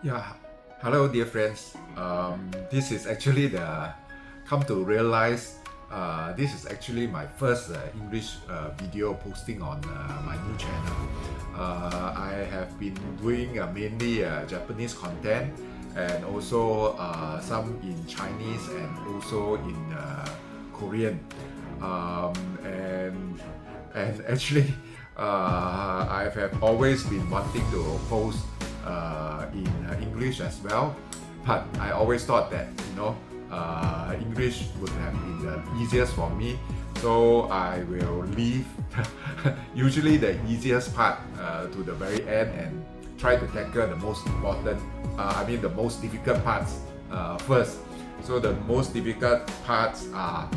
Yeah, hello, dear friends. This is actually the come to realize this is actually my first English video posting on my new channel. I have been doing mainly Japanese content and also some in Chinese and also in Korean. Um, and actually, I have always been wanting to post in English as well, but I always thought that English would have been the easiest for me, so I will leave usually the easiest part to the very end and try to tackle the most important, the most difficult parts first. So the most difficult parts are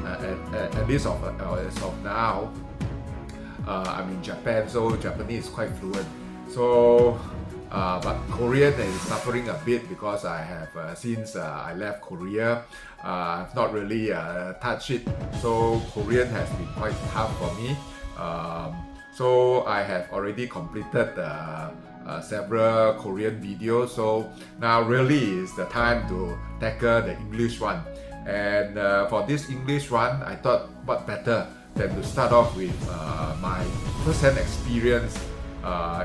at least as of now. I'm in Japan, so Japanese is quite fluent. So, but Korean is suffering a bit because I have since I left Korea, I've not really touched it. So Korean has been quite tough for me. So I have already completed several Korean videos. So now really is the time to tackle the English one. And for this English one, I thought what better than to start off with my first-hand experience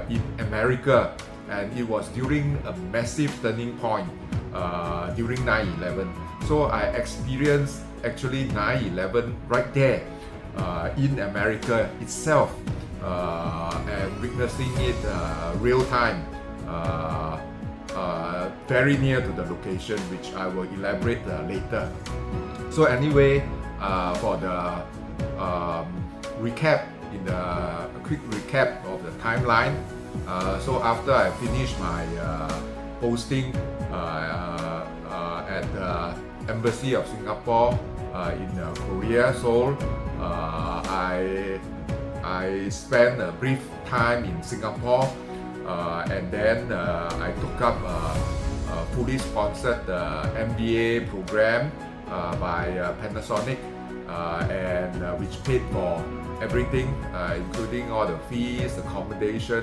in America, and it was during a massive turning point during 9/11. So I experienced actually 9/11 right there in America itself, and witnessing it real time, very near to the location, which I will elaborate later. So anyway, for the recap, in the quick recap of the timeline. So after I finished my posting at the Embassy of Singapore in Korea, Seoul, I spent a brief time in Singapore, and then I took up a fully sponsored MBA program by Panasonic, and which paid for everything, including all the fees, accommodation,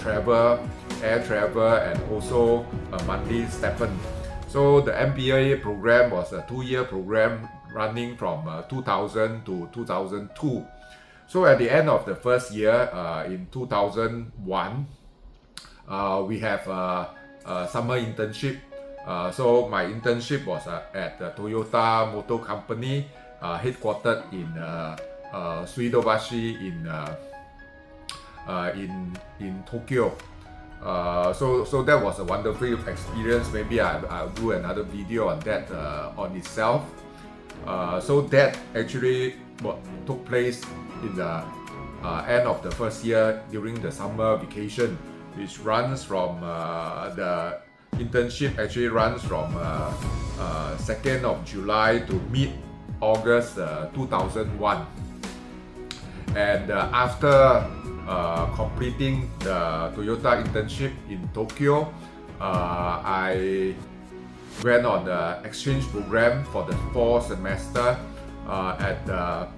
travel, air travel, and also a monthly stipend. So the MBA program was a 2-year program running from 2000 to 2002. So at the end of the first year, in 2001, we have a summer internship. So my internship was at the Toyota Motor Company, headquartered in Suidobashi in Tokyo. So that was a wonderful experience. Maybe I'll do another video on that on itself. So that actually took place in the end of the first year during the summer vacation, which runs from the internship actually runs from 2nd of July to mid-August 2001. And after completing the Toyota internship in Tokyo, I went on the exchange program for the fall semester at the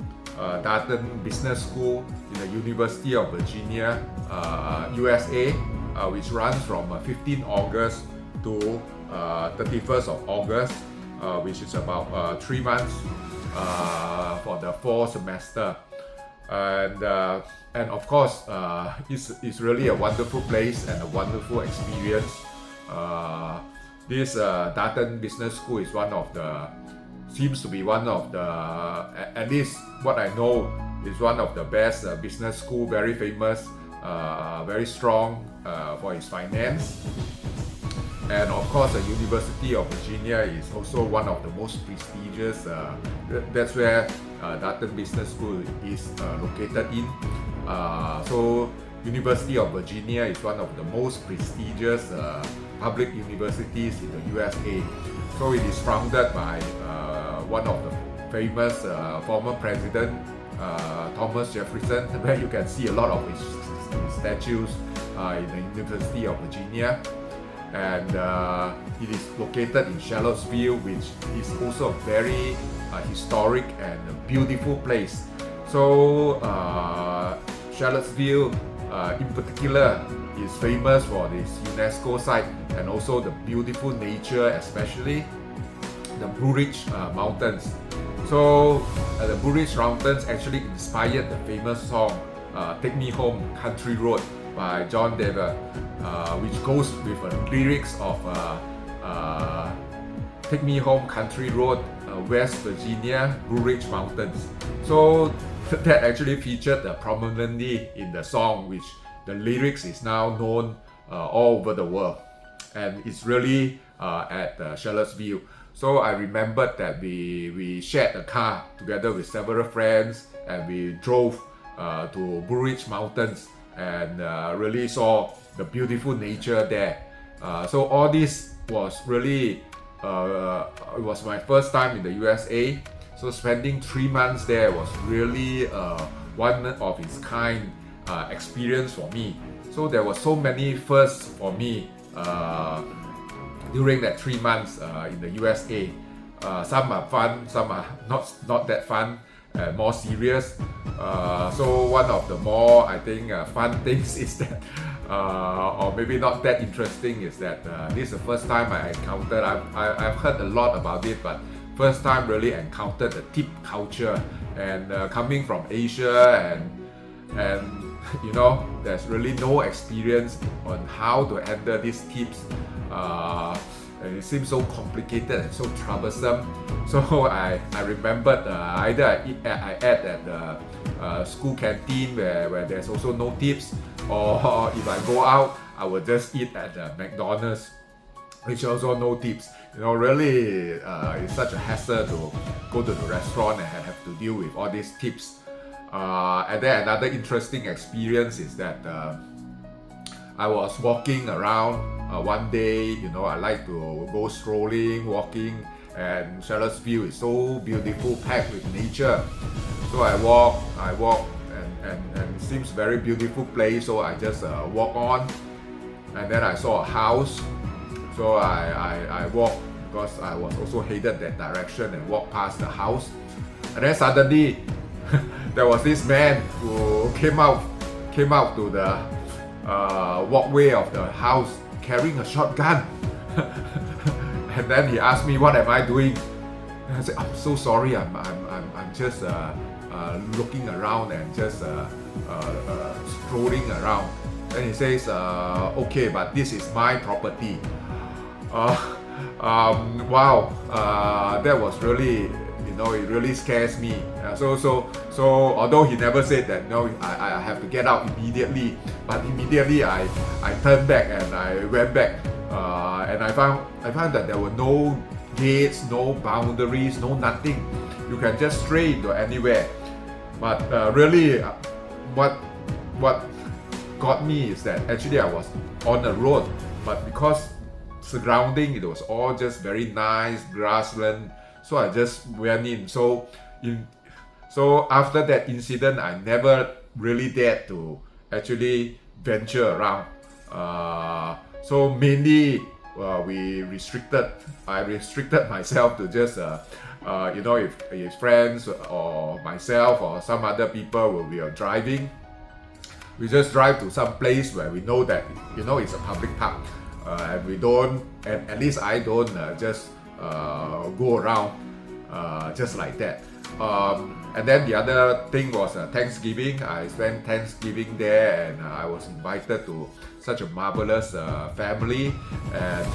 Dayton Business School in the University of Virginia, USA, which runs from 15 August to 31st of August, which is about 3 months for the fall semester. And of course, it's really a wonderful place and a wonderful experience. This Dayton Business School is seems to be one of the, at least what I know, is one of the best business school, very famous, very strong for its finance. And of course, the University of Virginia is also one of the most prestigious. That's where Dayton Business School is located in. So University of Virginia is one of the most prestigious public universities in the USA. So it is founded by one of the famous former president, Thomas Jefferson, where you can see a lot of his statues in the University of Virginia. And it is located in Charlottesville, which is also a very historic and beautiful place. So Charlottesville in particular is famous for this UNESCO site and also the beautiful nature, especially the Blue Ridge Mountains. So the Blue Ridge Mountains actually inspired the famous song Take Me Home Country Road by John Denver, which goes with lyrics of Take Me Home Country Road, West Virginia, Blue Ridge Mountains. So that actually featured prominently in the song, which the lyrics is now known all over the world, and it's really at Charlottesville. So I remembered that we shared a car together with several friends, and we drove to Blue Ridge Mountains and really saw the beautiful nature there. So all this was really it was my first time in the USA. So spending 3 months there was really one of its kind experience for me. So there were so many firsts for me during that 3 months in the USA. Some are fun, some are not that fun, more serious. So one of the more, I think, fun things is that, or maybe not that interesting, is that this is the first time I encountered, I've heard a lot about it, but first time really encountered the tip culture, and coming from Asia, and you know, there's really no experience on how to handle these tips. And it seems so complicated and so troublesome. So I remembered either I ate at the school canteen where there's also no tips, or if I go out, I would just eat at the McDonald's, which also no tips. You know, really it's such a hassle to go to the restaurant and have to deal with all these tips. And then another interesting experience is that I was walking around one day. You know, I like to go strolling, walking, and Charlottesville is so beautiful, packed with nature. So I walk, and it seems very beautiful place. So I just walk on, and then I saw a house. So I walked, because I was also headed that direction, and walked past the house. And then suddenly there was this man who came out to the walkway of the house carrying a shotgun. And then he asked me, what am I doing? And I said, I'm so sorry, I'm just looking around and just strolling around. And he says, okay, but this is my property. Wow, that was really, you know, it really scares me. So although he never said that, no, I have to get out immediately, but immediately I turned back and I went back, and I found that there were no gates, no boundaries, no nothing. You can just stray into anywhere. But really, what got me is that actually I was on a road, but because surrounding it was all just very nice grassland, so I just went in. So after that incident, I never really dared to actually venture around. So mainly I restricted myself to just you know, if friends or myself or some other people will be driving, we just drive to some place where we know that, you know, it's a public park, and we don't, and at least I don't just go around just like that. And then the other thing was Thanksgiving. I spent Thanksgiving there, and I was invited to such a marvelous family, and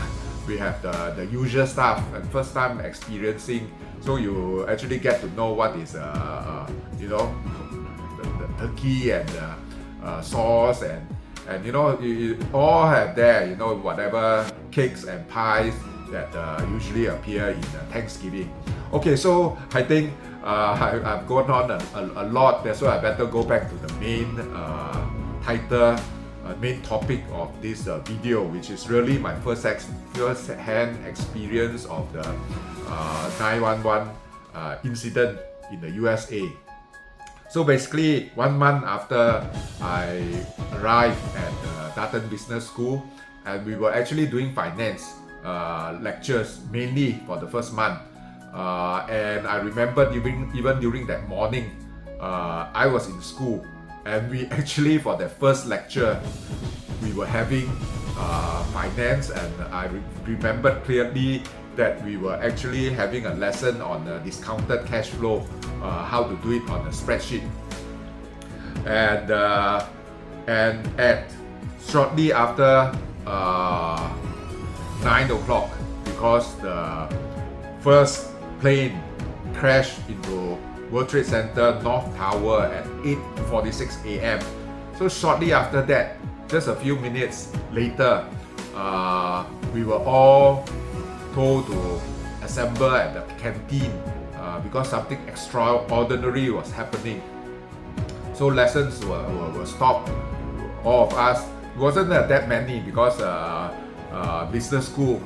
we have the usual stuff, and first time experiencing. So you actually get to know what is you know, the turkey and sauce, and you know, you all have there, you know, whatever cakes and pies that usually appear in Thanksgiving. Okay, so I think I've gone on a lot, that's why I better go back to the main title, main topic of this video, which is really my first-hand experience of the 911 incident in the USA. So basically, 1 month after I arrived at Dutton Business School, and we were actually doing finance lectures mainly for the first month. And I remember even during that morning, I was in school, and we actually, for the first lecture, we were having finance, and I remembered clearly that we were actually having a lesson on discounted cash flow, how to do it on a spreadsheet. And at shortly after 9 o'clock, because the first plane crashed into World Trade Center North Tower at 8:46 a.m. So shortly after that, just a few minutes later, we were all told to assemble at the canteen because something extraordinary was happening. So lessons were stopped. All of us, it wasn't that many because business school,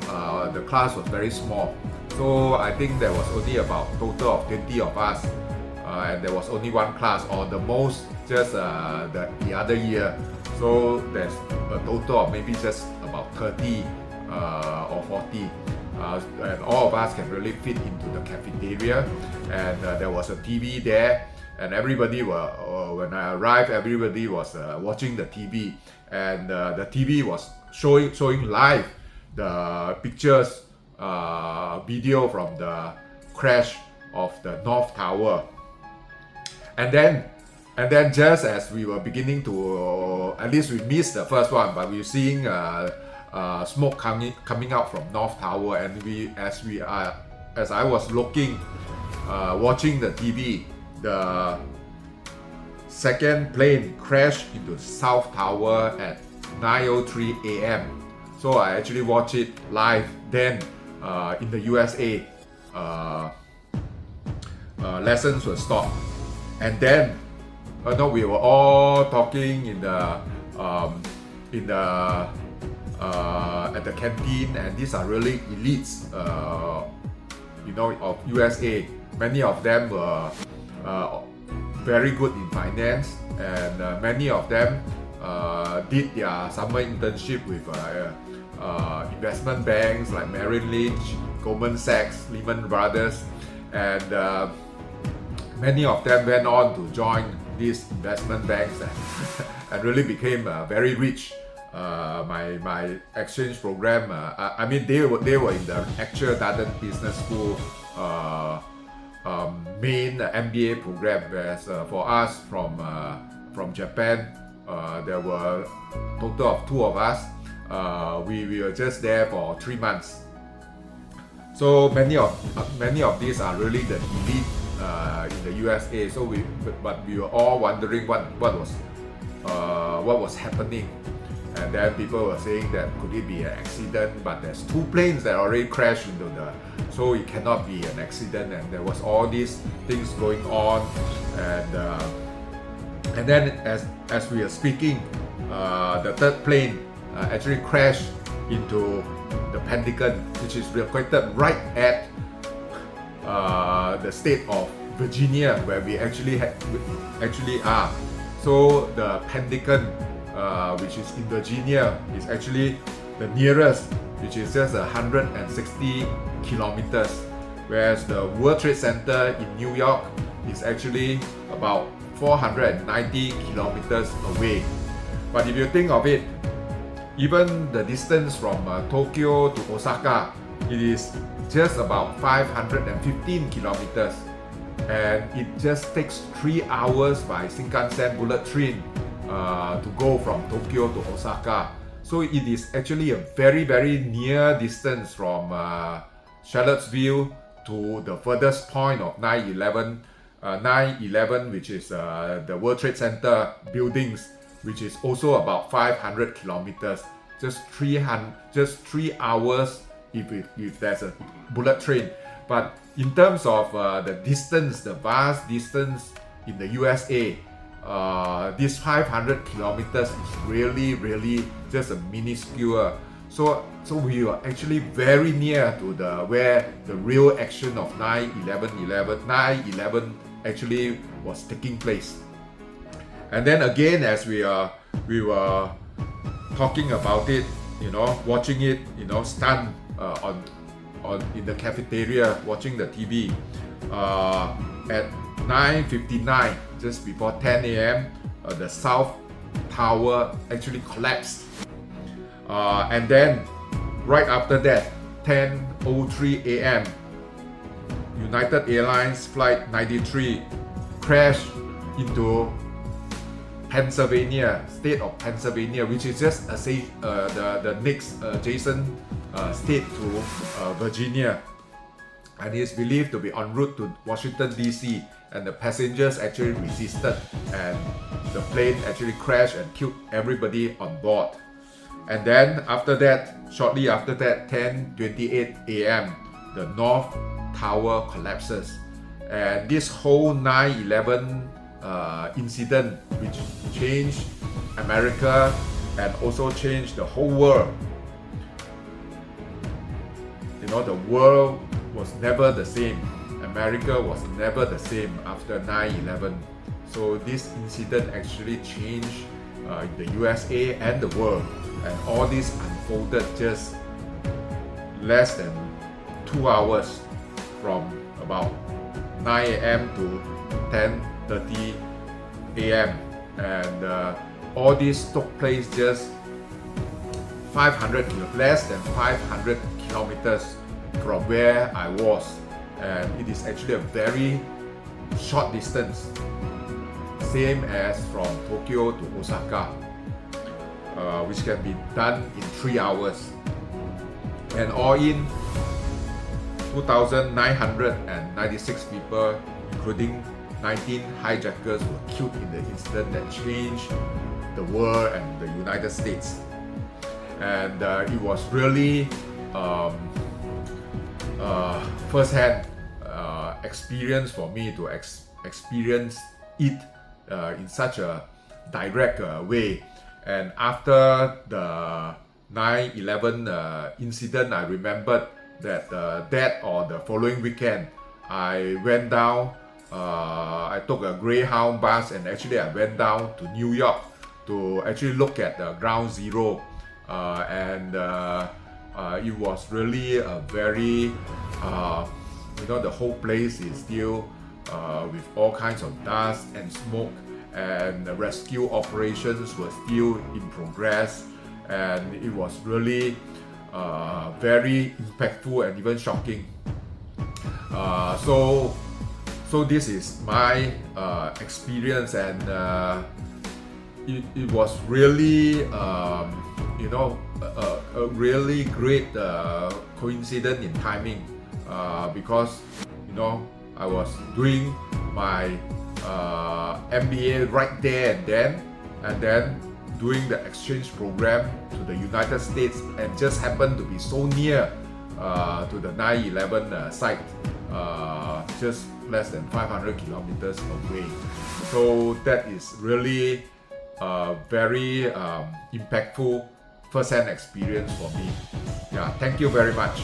the class was very small. So I think there was only about total of 20 of us, and there was only one class, or the most just the other year. So there's a total of maybe just about 30 or 40. And all of us can really fit into the cafeteria, and there was a TV there, and everybody when I arrived, everybody was watching the TV, and the TV was showing live the pictures, video from the crash of the North Tower. And then just as we were beginning to, at least we missed the first one, but we were seeing smoke coming out from North Tower, and as I was looking, watching the TV, the second plane crashed into South Tower at 9:03 a.m. So I actually watched it live then in the USA. Lessons were stopped, and then we were all talking at the canteen, and these are really elites, of USA. Many of them were very good in finance, and many of them did their summer internship with investment banks like Merrill Lynch, Goldman Sachs, Lehman Brothers, and many of them went on to join these investment banks and really became very rich. My exchange program, I mean they were in the actual Darden Business School main MBA program, whereas for us from Japan, there were a total of 2 of us. We were just there for 3 months. So many of these are really the elite in the USA. So we were all wondering what was happening. And then people were saying that could it be an accident, but there's 2 planes that already crashed into so it cannot be an accident, and there was all these things going on, and then as we are speaking, the 3rd plane actually crashed into the Pentagon, which is located right at the state of Virginia, where we actually are. So the Pentagon, which is in Virginia, is actually the nearest, which is just 160 kilometers, whereas the World Trade Center in New York is actually about 490 kilometers away. But if you think of it, even the distance from Tokyo to Osaka, it is just about 515 kilometers, and it just takes 3 hours by Shinkansen bullet train to go from Tokyo to Osaka. So it is actually a very, very near distance from Charlottesville to the furthest point of 9/11, which is the World Trade Center buildings, which is also about 500 kilometers. Just 3 hours if there's a bullet train. But in terms of the distance, the vast distance in the USA, this 500 kilometers is really just a minuscule. So we were actually very near to where the real action of 9/11 actually was taking place. And then again, as we were talking about it, watching it, stunned in the cafeteria, watching the TV. At 9:59, just before 10 a.m., the South tower actually collapsed. And then right after that, 10:03 a.m., United Airlines Flight 93 crashed into Pennsylvania, state of Pennsylvania, which is just the next adjacent state to Virginia, and is believed to be en route to Washington DC. And the passengers actually resisted, and the plane actually crashed and killed everybody on board. And then after that, shortly after that, 10:28 a.m., the North Tower collapses, and this whole 9/11 incident, which changed America and also changed the whole world. You know, the world was never the same. America was never the same after 9/11. So this incident actually changed the USA and the world, and all this unfolded just less than 2 hours from about 9 a.m. to 10:30 a.m. and all this took place just less than 500 kilometers from where I was, and it is actually a very short distance, same as from Tokyo to Osaka, which can be done in 3 hours. And all in, 2,996 people, including 19 hijackers, were killed in the incident that changed the world and the United States. And it was really first-hand experience for me to experience it in such a direct way. And after the 9/11 incident, I remembered that that or the following weekend, I went down. I took a Greyhound bus, and actually I went down to New York to actually look at the Ground Zero, and it was really a very, the whole place is still with all kinds of dust and smoke, and the rescue operations were still in progress, and it was really very impactful and even shocking. So this is my experience, and it was really a really great coincidence in timing, because I was doing my MBA right there and then doing the exchange program to the United States, and just happened to be so near to the 9/11 site, just less than 500 kilometers away. So that is really a very impactful first-hand experience for me. Yeah, thank you very much.